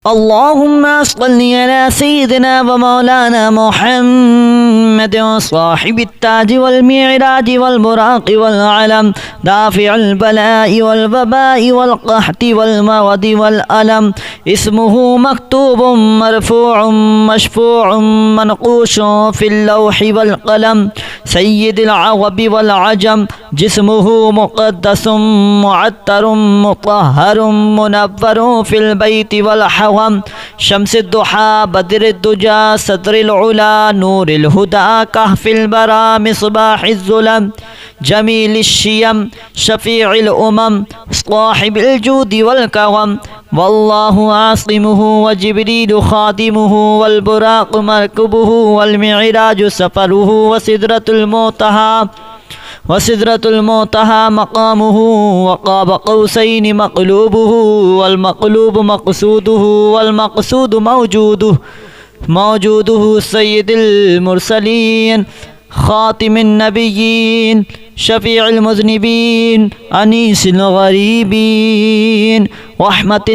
اللهم صل على سيدنا ومولانا محمد صاحب التاج والمعراج والبراق والعلم دافع البلاء والوباء والقحط والمرض والألم اسمه مكتوب مرفوع مشفوع منقوش في اللوح والقلم سيد العرب والعجم جسمه مقدس معطر مطهر منور في البيت والحرم شمس الضحى بدر الدجى صدر العلا نور الهدى كهف البرى مصباح الظلم جميل الشيم شفيع الأمم صاحب الجود والكرم والله عاصمه وجبريل خادمه والبراق مركبه والمعراج سفره وسدرة المنتهى مقامه وقاب قوسين مقلوبه والمقلوب مقصوده والمقصود موجوده سيد المرسلين خاتم النبيين شفيع المذنبين أنيس الغريبين رحمة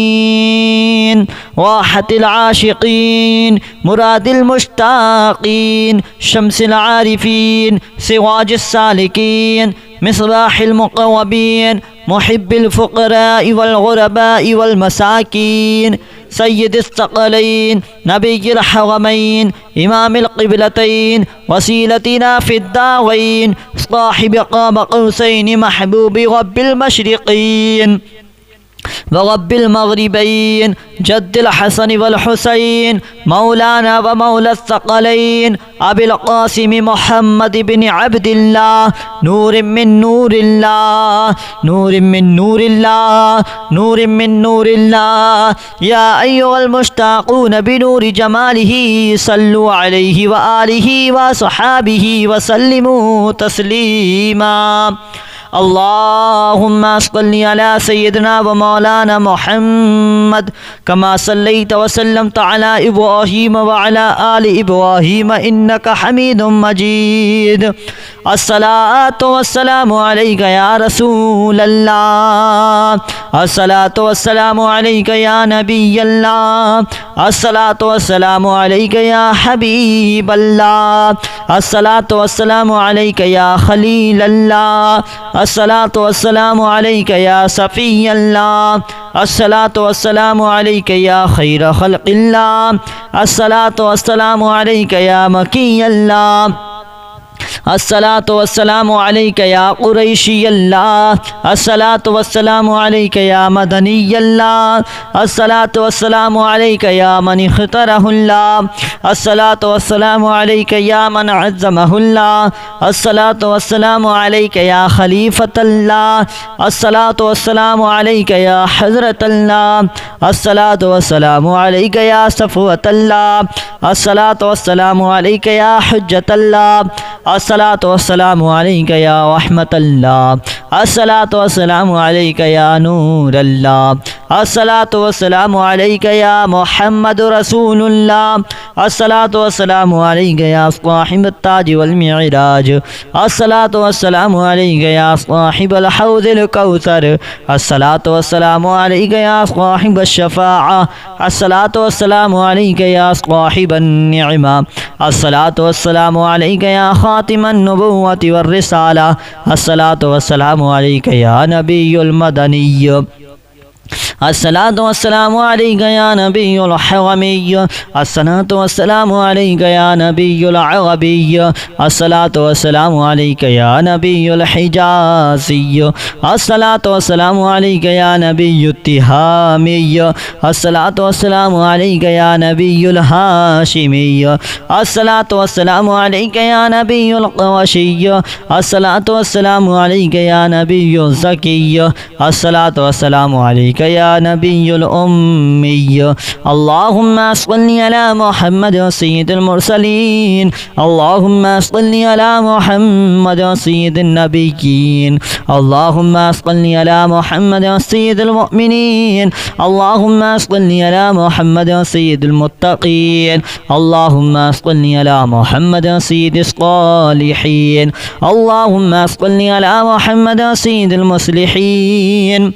للعالمين واحة العاشقين مراد المشتاقين شمس العارفين سراج السالكين مصباح المقربين محب الفقراء والغرباء والمساكين سيد الثقلين نبي الحرمين إمام القبلتين وسيلتنا في الدارين صاحب قاب قوسين محبوب رب المشرقين ورب المغربين جد الحسن والحسين مولانا ومولى الثقلين أبي القاسم محمد بن عبد الله نور من نور الله نور من نور الله نور من نور الله يا أيها المشتاقون بنور جماله صلوا عليه وآله وصحابه وسلموا تسليما اللهم صل على سيدنا ومولانا محمد كما صليت وسلمت على إبراهيم وعلى آل إبراهيم إنك حميد مجيد الصلاة والسلام عليك يا رسول الله الصلاة والسلام عليك يا نبي الله الصلاة والسلام عليك يا حبيب الله الصلاة والسلام عليك يا خليل الله الصلاة والسلام عليك يا صفي الله الصلاة والسلام عليك يا خير خلق الله الصلاة والسلام عليك يا مكي الله الصلاة والسلام عليك يا قريشي الله الصلاة والسلام عليك يا مدني الله الصلاة والسلام عليك يا من اختاره الله الصلاة والسلام عليك يا من عزمه الله الصلاة والسلام عليك يا خليفة الله الصلاة والسلام عليك يا حضرة الله الصلاة والسلام عليك يا صفوة الله الصلاة والسلام عليك يا حجة الله الصلاة والسلام عليك يا رحمة الله الصلاة والسلام عليك يا نور الله الصلاة والسلام عليك يا محمد رسول الله الصلاة والسلام عليك يا صاحب التاج والمعراج الصلاة والسلام عليك يا صاحب الحوض الكوثر الصلاة والسلام عليك يا صاحب الشفاعة الصلاة والسلام عليك يا صاحب النعمة الصلاة والسلام عليك يا خاتم النبوة والرسالة الصلاة والسلام عليك يا نبي المدني الصلاة والسلام عليك يا نبي الحرمي الصلاة والسلام عليك يا نبي العربي الصلاة والسلام عليك يا نبي الحجازي الصلاة والسلام عليك يا نبي التهامي الصلاة والسلام عليك يا نبي الهاشمي الصلاة والسلام عليك يا نبي القرشي الصلاة والسلام عليك يا نبي الزكي الصلاة والسلام عليك يا نبي الأمي اللهم صل على محمد سيد المرسلين اللهم صل على محمد سيد النبيين اللهم صل على محمد سيد المؤمنين اللهم صل على محمد سيد المتقين اللهم صل على محمد سيد الصالحين اللهم صل على محمد سيد المصلحين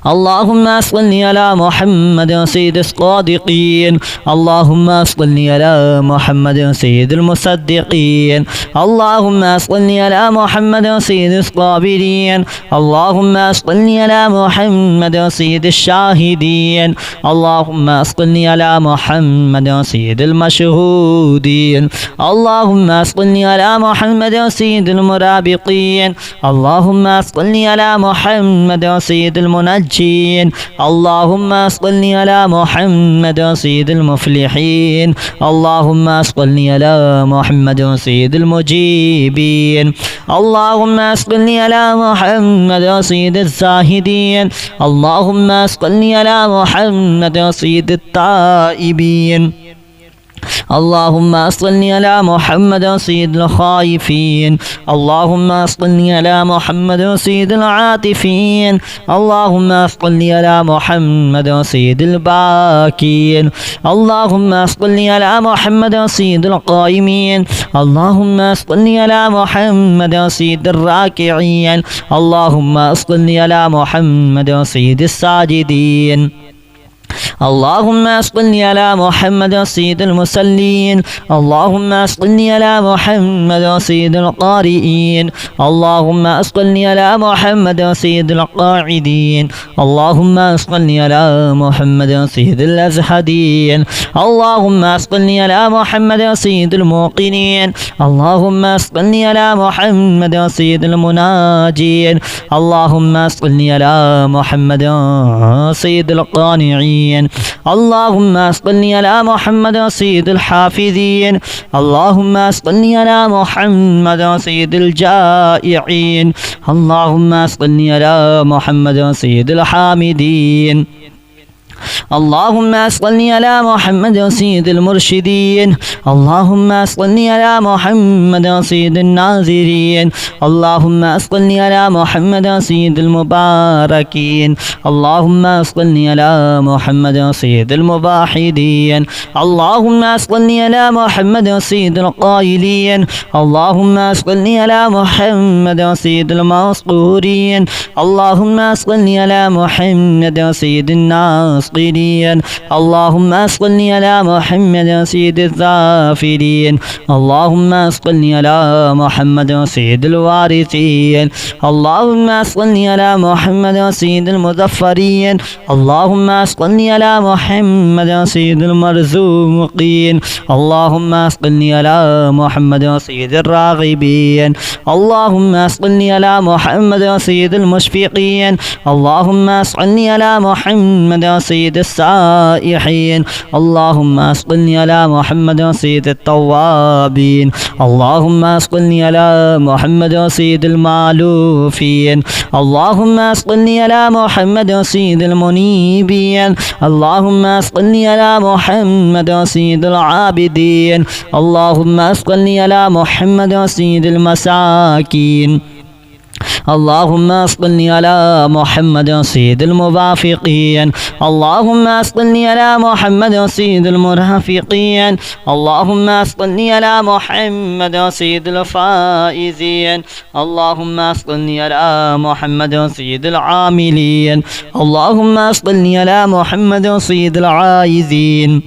اللهم صل على محمد سيد الصادقين. اللهم صل على محمد سيد المصدقين. اللهم صل على محمد سيد الصابرين. اللهم صل على محمد سيد الشاهدين. اللهم صل على محمد سيد المشهودين. اللهم صل على محمد سيد المرابطين. اللهم صل على محمد سيد المنجين. اللهم صل على محمد سيد المفلحين. اللهم صل على محمد سيد المجيبين. اللهم صل على محمد سيد الزاهدين. اللهم صل على محمد سيد التائبين. اللهم صل على محمد سيد الخائفين. اللهم صل على محمد سيد العاطفين. اللهم صل على محمد سيد الباكين. اللهم صل على محمد سيد القائمين. اللهم صل على محمد سيد الراكعين. اللهم صل على محمد سيد الساجدين. اللهم صل على محمد سيد المصلين. اللهم صل على محمد سيد القارئين. اللهم صل على محمد سيد القاعدين. اللهم صل على محمد سيد الأزهدين. اللهم صل على محمد سيد الموقنين. اللهم صل على محمد سيد المناجين. اللهم صل على محمد سيد القانعين. اللهم صل على محمد سيد الحافظين. اللهم صل على محمد سيد الجائعين. اللهم صل على محمد سيد الحامدين. اللهم صل على محمد سيد المرشدين. اللهم صل على محمد سيد الناظرين. اللهم صل على محمد سيد المباركين. اللهم صل على محمد سيد المباحدين. اللهم صل على محمد سيد القائلين. اللهم صل على محمد سيد المذكورين. اللهم صل على محمد سيد الناس. اللهم صل على محمد سيد الذافرين. اللهم صل على محمد سيد الوارثين. اللهم صل على محمد سيد المظفرين. اللهم صل على محمد سيد المرزوقين. اللهم صل على محمد سيد الراغبين. اللهم صل على محمد سيد المشفقين. اللهم صل على محمد سيد السائحين. اللهم صل على محمد سيد التوابين. اللهم صل على محمد سيد المالوفين. اللهم صل على محمد سيد المنيبين. اللهم صل على محمد سيد العابدين. اللهم صل على محمد سيد المساكين. اللهم صل على محمد سيد الموافقين. اللهم صل على محمد سيد المرافقين. اللهم صل على محمد سيد الفائزين. اللهم صل على محمد سيد العاملين. اللهم صل على محمد سيد العائزين.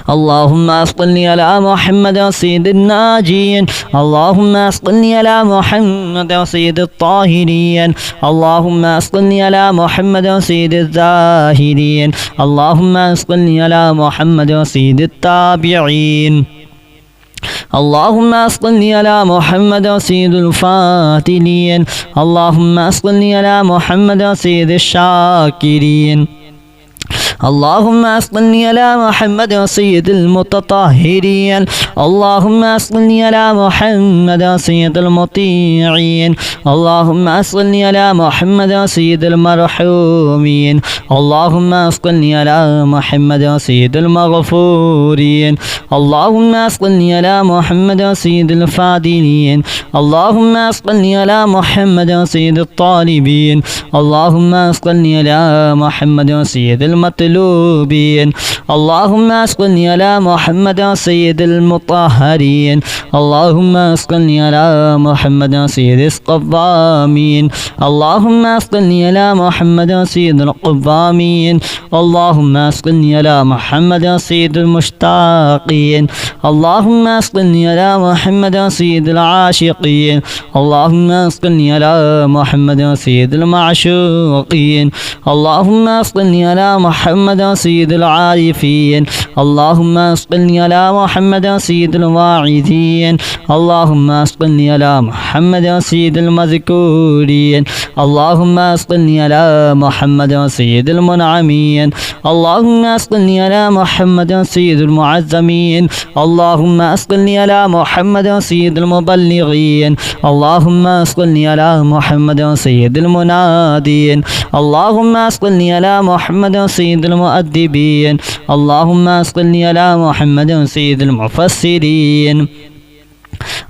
اللهم صل على محمد سيد الناجين. اللهم صل على محمد سيد الطاهرين. اللهم صل على محمد سيد الزاهدين. اللهم صل على محمد سيد التابعين. اللهم صل على محمد سيد الفاتنين. اللهم صل على محمد سيد الشاكرين. اللهم صل على محمد سيد المتطهرين. اللهم صل على محمد سيد المطيعين. اللهم صل على محمد سيد المرحومين. اللهم صل على محمد سيد المغفورين. اللهم صل على محمد سيد الفاضلين. اللهم صل على محمد سيد الطالبين. اللهم صل على محمد سيد المطلوبين. المطلوبين اللهم صل على محمد سيد المطهرين اللهم صل على محمد سيد القوامين اللهم صل على محمد سيد القوامين اللهم صل على محمد سيد المشتاقين اللهم صل على محمد سيد العاشقين اللهم صل على محمد سيد المعشوقين اللهم صل على محمد سيد العارفين اللهم صل على محمد سيد الواعظين اللهم صل على محمد سيد المذكورين اللهم صل على محمد سيد المنعمين اللهم صل على محمد سيد المعظمين اللهم صل على محمد سيد المبلغين اللهم صل على محمد سيد المنادين اللهم صل على محمد سيد المؤدبين اللهم صل على محمد سيد المفسرين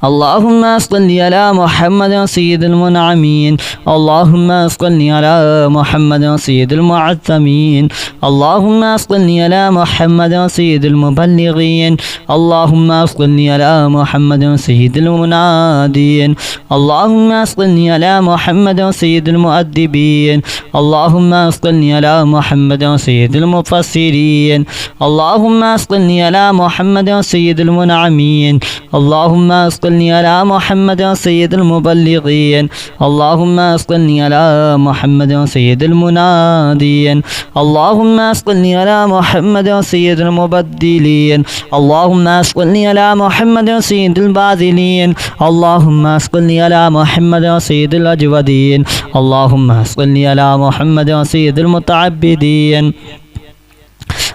اللهم صل على محمد سيد المنعمين اللهم صل على محمد سيد المعظمين اللهم صل على محمد سيد المبلغين اللهم صل على محمد سيد المنادين اللهم صل على محمد سيد المؤدبين اللهم صل على محمد سيد المفسرين اللهم صل على محمد سيد المنعمين اللهم صل على محمد سيد المبلغين اللهم صل على محمد سيد المنادين اللهم صل على محمد سيد المبدلين اللهم صل على محمد سيد الباذلين اللهم صل على محمد سيد الأجودين اللهم صل على محمد سيد المتعبدين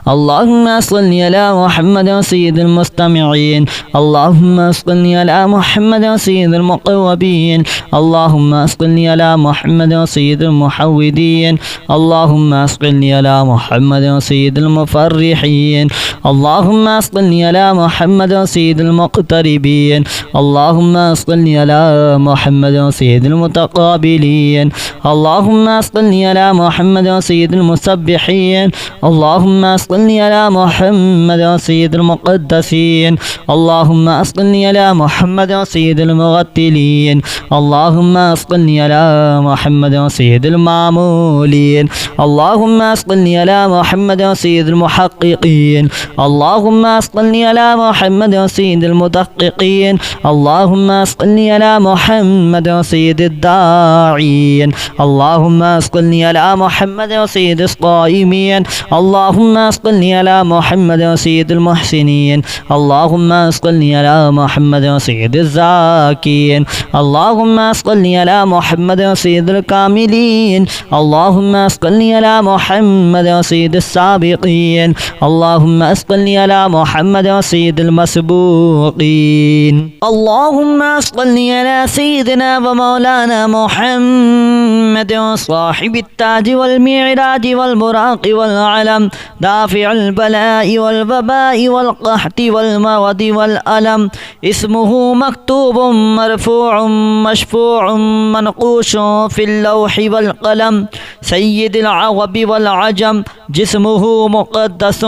اللهم صل على محمد سيد المستمعين اللهم صل على محمد سيد المقوبين اللهم صل على محمد سيد المحودين اللهم صل على محمد سيد المفرحين اللهم صل على محمد سيد المقتربين اللهم صل على محمد سيد المتقابلين اللهم صل على محمد سيد المسبحين اللهم صل على محمد سيد المقدسين اللهم صل على محمد سيد المغتلين اللهم صل على محمد سيد المعمولين اللهم صل على محمد سيد المحققين اللهم صل على محمد سيد المدققين اللهم صل على محمد سيد الداعين اللهم صل على محمد سيد الصائمين اللهم صل على محمد سيد المحسنين اللهم صل على محمد سيد الزاكين اللهم صل على محمد سيد الكاملين اللهم صل على محمد سيد السابقين اللهم صل على محمد سيد المسبوقين اللهم صل على سيدنا ومولانا محمد صاحب التاج والمعراج والبراق والعلم دافع البلاء والوباء والقحط والمرض والألم اسمه مكتوب مرفوع مشفوع منقوش في اللوح والقلم سيد العرب والعجم جسمه مقدس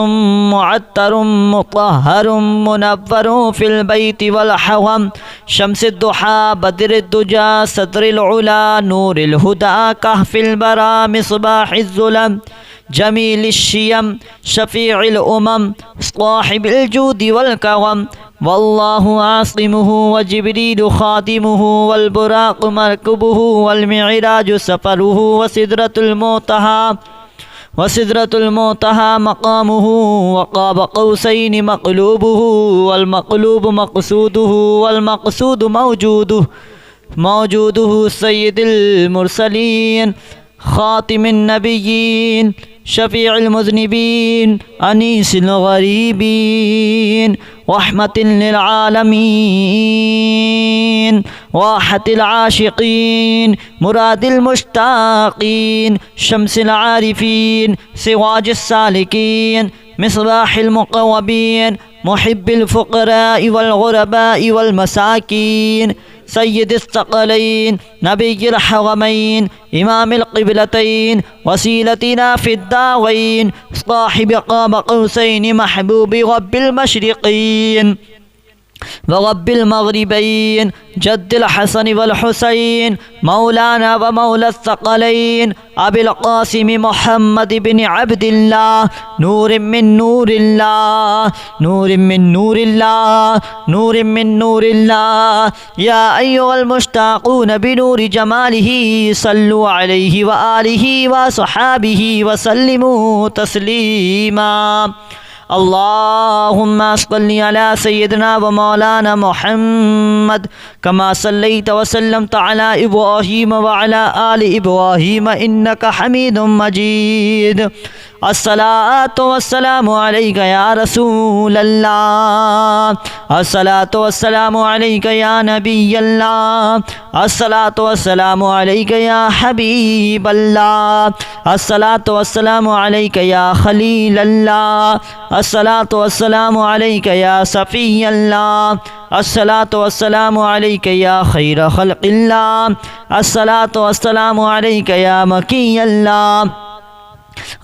معطر مطهر منور في البيت والحرم شمس الضحى بدر الدجى صدر العلا نور الهدى كهف البرى مصباح الظلم جميل الشيم شفيع الأمم صاحب الجود والكرم والله عاصمه وجبريل خادمه والبراق مركبه والمعراج سفره وسدرة المنتهى مقامه وقاب قوسين مقلوبه والمقلوب مقصوده والمقصود موجوده سيد المرسلين خاتم النبيين شفيع المذنبين أنيس الغريبين رحمة للعالمين واحة العاشقين مراد المشتاقين شمس العارفين سراج السالكين مصباح المقربين محب الفقراء والغرباء والمساكين سيد الثقلين نبي الحرمين إمام القبلتين وسيلتنا في الدارين صاحب قاب قوسين محبوب رب المشرقين ورب المغربين جد الحسن والحسين مولانا ومولى الثقلين أبي القاسم محمد بن عبد الله نور من نور الله نور من نور الله نور من نور الله يا أيها المشتاقون بنور جماله صلوا عليه وآله وصحابه وسلموا تسليما اللهم صل على سيدنا ومولانا محمد كما صليت وسلمت على إبراهيم وعلى آل إبراهيم إنك حميد مجيد الصلاة والسلام عليك يا رسول الله الصلاة والسلام عليك يا نبي الله الصلاة والسلام عليك يا حبيب الله الصلاة والسلام عليك يا خليل الله الصلاة والسلام عليك يا صفي الله الصلاة والسلام عليك يا خير خلق الله الصلاة والسلام عليك يا مكي الله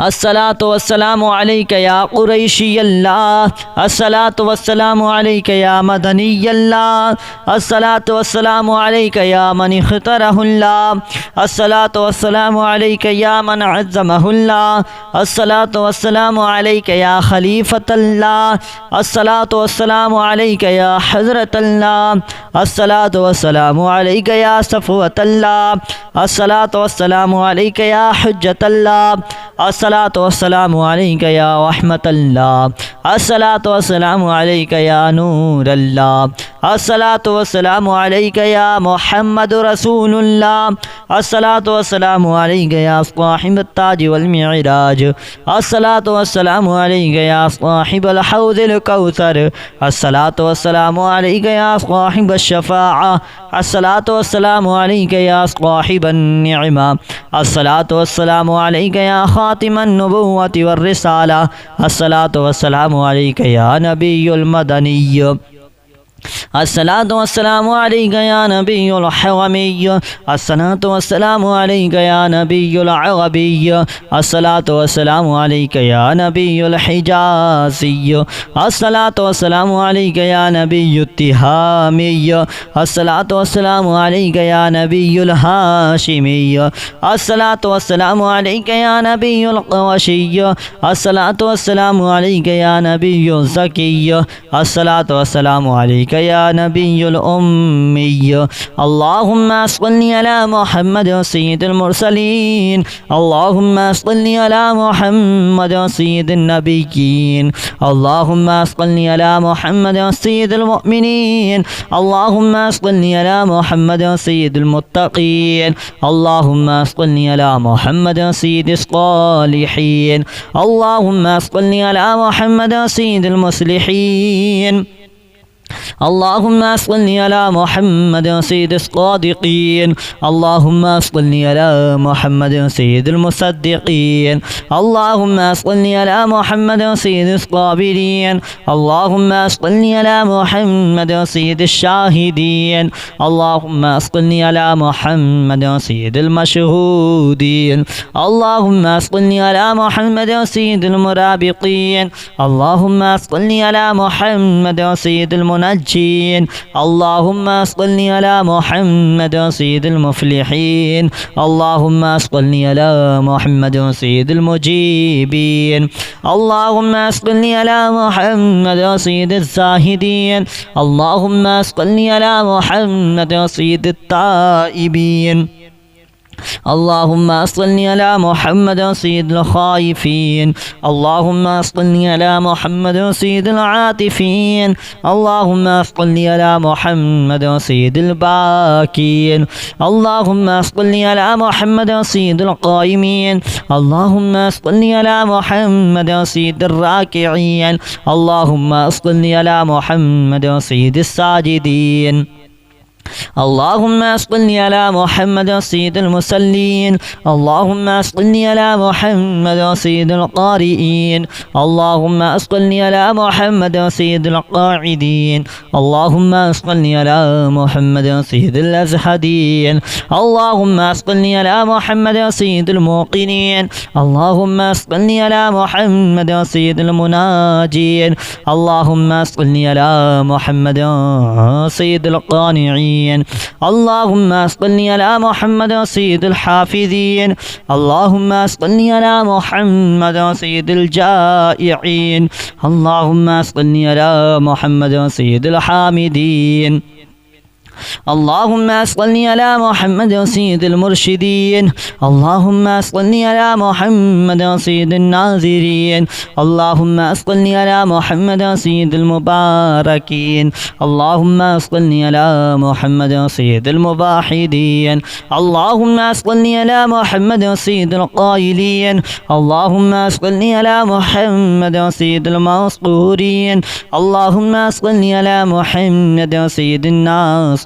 الصلاة والسلام عليك يا قريشي الله الصلاة والسلام عليك يا مدني الله الصلاة والسلام عليك يا من اختاره الله الصلاة والسلام عليك يا من عزمه الله الصلاة والسلام عليك يا خليفة الله الصلاة والسلام عليك يا حضرة الله الصلاة والسلام عليك يا صفوة الله الصلاة والسلام عليك يا حجة الله الصلاة والسلام عليك يا رحمة الله الصلاة والسلام عليك يا نور الله الصلاة والسلام عليك يا محمد رسول الله الصلاة والسلام عليك يا صاحب التاج والمعراج الصلاة والسلام عليك يا صاحب الحوض الكوثر الصلاة والسلام عليك يا صاحب الشفاعة الصلاة والسلام عليك يا صاحب النعمة الصلاة والسلام عليك يا خاتم النبوة والرسالة الصلاة والسلام عليك يا نبي المدني الصلاة والسلام عليك يا نبي الحرمي الصلاة والسلام عليك يا نبي العربي الصلاة والسلام عليك يا نبي الحجازي الصلاة والسلام عليك يا نبي التهامي الصلاة والسلام عليك يا نبي الهاشمي الصلاة والسلام عليك يا نبي القرشي الصلاة والسلام عليك يا نبي الزكي الصلاة والسلام عليك يا نبي الأمي اللهم صل على محمد سيد المرسلين اللهم صل على محمد سيد النبيين اللهم صل على محمد سيد المؤمنين اللهم صل على محمد سيد المتقين اللهم صل على محمد سيد الصالحين اللهم صل على محمد سيد المصلحين اللهم صل على محمد سيد الصادقين اللهم صل على محمد سيد المصدقين اللهم صل على محمد سيد الصابرين اللهم صل على محمد سيد الشاهدين اللهم صل على محمد سيد المشهودين اللهم صل على محمد سيد المرابطين اللهم صل على محمد سيد المنجين اللهم صل على محمد سيد المفلحين اللهم صل على محمد سيد المجيبين اللهم صل على محمد سيد الزاهدين اللهم صل على محمد سيد التائبين اللهم صل على محمد سيد الخائفين اللهم صل على محمد سيد العاطفين اللهم صل على محمد سيد الباكين اللهم صل على محمد سيد القائمين اللهم صل على محمد سيد الراكعين اللهم صل على محمد سيد الساجدين اللهم صل على محمد سيد المصلين. اللهم صل على محمد سيد القارئين. اللهم صل على محمد سيد القاعدين. اللهم صل على محمد سيد الأزهدين. اللهم صل على محمد سيد الموقنين. اللهم صل على محمد سيد المناجين. اللهم صل على محمد سيد القانعين. اللهم صل على محمد سيد الحافظين. اللهم صل على محمد سيد الجائعين. اللهم صل على محمد سيد الحامدين. اللهم صل على محمد سيد المرشدين. اللهم صل على محمد سيد الناظرين. اللهم صل على محمد سيد المباركين. اللهم صل على محمد سيد المباحدين. اللهم صل على محمد سيد القائلين. اللهم صل على محمد سيد المذكورين. اللهم صل على محمد سيد الناس.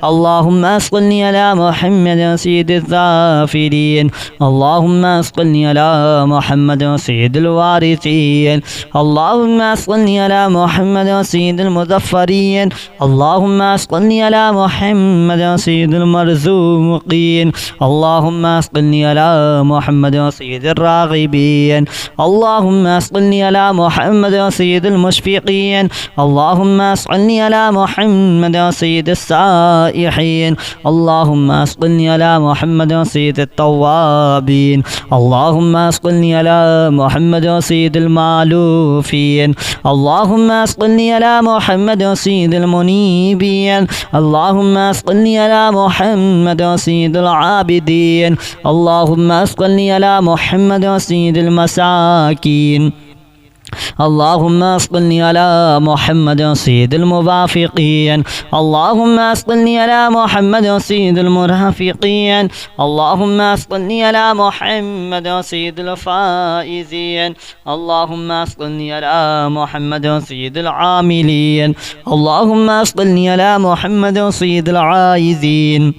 اللهم صل على محمد سيد الذافرين. اللهم صل على محمد سيد الوارثين. اللهم صل على محمد سيد المظفرين. اللهم صل على محمد سيد المرزوقين. اللهم صل على محمد سيد الراغبين. اللهم صل على محمد سيد المشفقين. اللهم صل على محمد سيد السائحين. اللهم صل على محمد سيد التوابين. اللهم صل على محمد سيد المالوفين. اللهم صل على محمد سيد المنيبين. اللهم صل على محمد سيد العابدين. اللهم صل على محمد سيد المساكين. اللهم صل على محمد سيد الموافقين. اللهم صل على محمد سيد المرافقين. اللهم صل على محمد سيد الفائزين. اللهم صل على محمد سيد العاملين. اللهم صل على محمد سيد العائزين.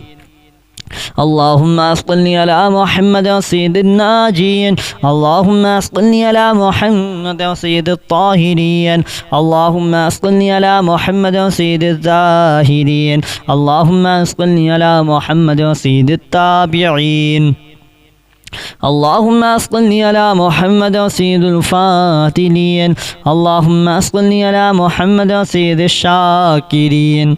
اللهم صل على محمد سيد الناجين. اللهم صل على محمد سيد الطاهرين. اللهم صل على محمد سيد الزاهرين. اللهم صل على محمد سيد التابعين. اللهم صل على محمد سيد الفاتلين. اللهم صل على محمد سيد الشاكرين.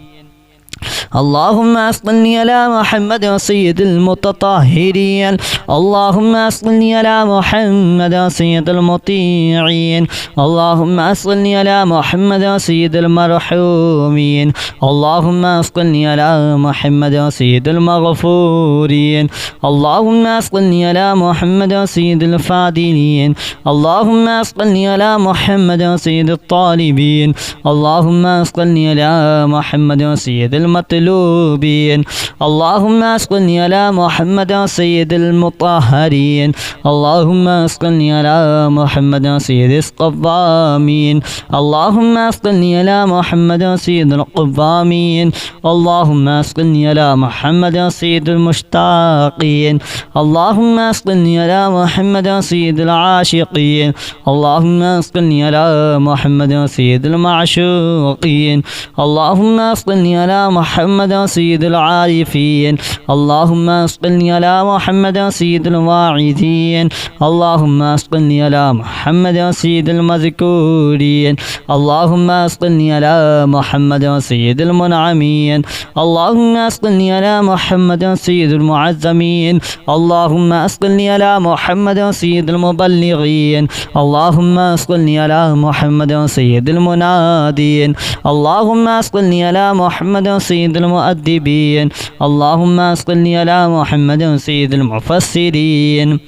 اللهم صل على محمد سيد المتطهرين. اللهم صل على محمد سيد المطيعين. اللهم صل على محمد سيد المرحومين. اللهم صل على محمد سيد المغفورين. اللهم صل على محمد سيد الفاضلين. اللهم صل على محمد سيد الطالبين. اللهم صل على محمد سيد المطلوبين. اللهم صل على محمد سيد المطهرين. اللهم صل على محمد سيد القوامين. اللهم صل على محمد سيد القوامين. اللهم صل على محمد سيد المشتاقين. اللهم صل على محمد سيد العاشقين. اللهم صل على محمد سيد المعشوقين. اللهم صل على محمد سيد العارفين. اللهم صل على محمد سيد الواعظين. اللهم صل على محمد سيد المذكورين. اللهم صل على محمد سيد المنعمين. اللهم صل على محمد سيد المعظمين. اللهم صل على محمد سيد المبلغين. اللهم صل على محمد سيد المنادين. اللهم صل على محمد سيد المؤدبين. اللهم صل على محمد سيد المفسرين.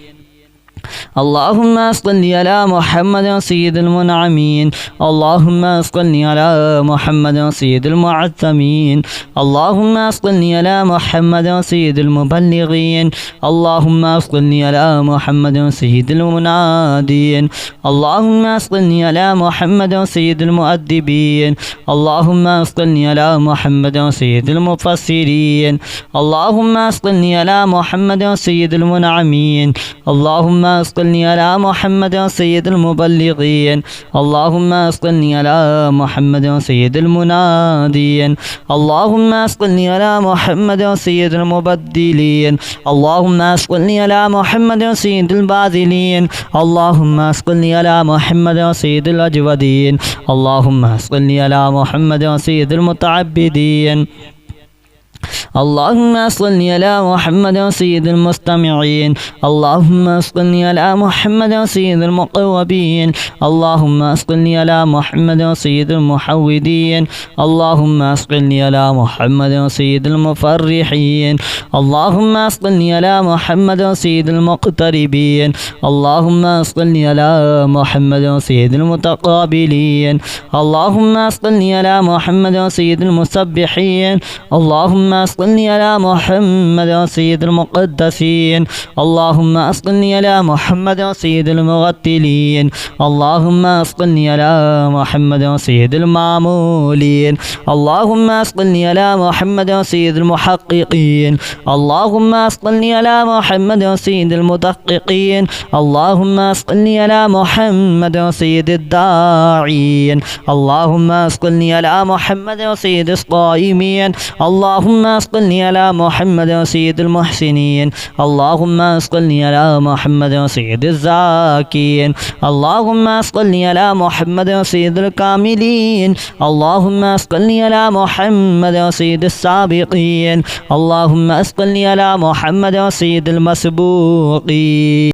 اللهم صل على محمد سيد المنعمين. اللهم صل على محمد سيد المعظمين. اللهم صل على محمد سيد المبلغين. اللهم صل على محمد سيد المنادين. اللهم صل على محمد سيد المؤدبين. اللهم صل على محمد سيد المفسرين. اللهم صل على محمد سيد المنعمين. اللهم صل على محمد سيد المبلغين. اللهم صل على محمد سيد المنادين. اللهم صل على محمد سيد المبدلين. اللهم صل على محمد سيد الباذلين. اللهم صل على محمد سيد الأجودين. اللهم صل على محمد سيد المتعبدين. اللهم صل على محمد سيد المستمعين. اللهم صل على محمد سيد المقوبين. اللهم صل على محمد سيد المحودين. اللهم صل على محمد سيد المفرحين. اللهم صل على محمد سيد المقتربين. اللهم صل على محمد سيد المتقابلين. اللهم صل على محمد سيد المسبحين. اللهم صل على محمد سيد المقدسين. اللهم صل على محمد سيد المغتلين. اللهم صل على محمد سيد المعمولين. اللهم صل على محمد سيد المحققين. اللهم صل على محمد سيد المدققين. اللهم صل على محمد سيد الداعين. اللهم صل على محمد سيد الصائمين. اللهم صل على محمد سيد المحسنين. اللهم صل على محمد سيد الزاكين. اللهم صل على محمد سيد الكاملين. اللهم صل على محمد سيد السابقين. اللهم صل على محمد سيد المسبوقين.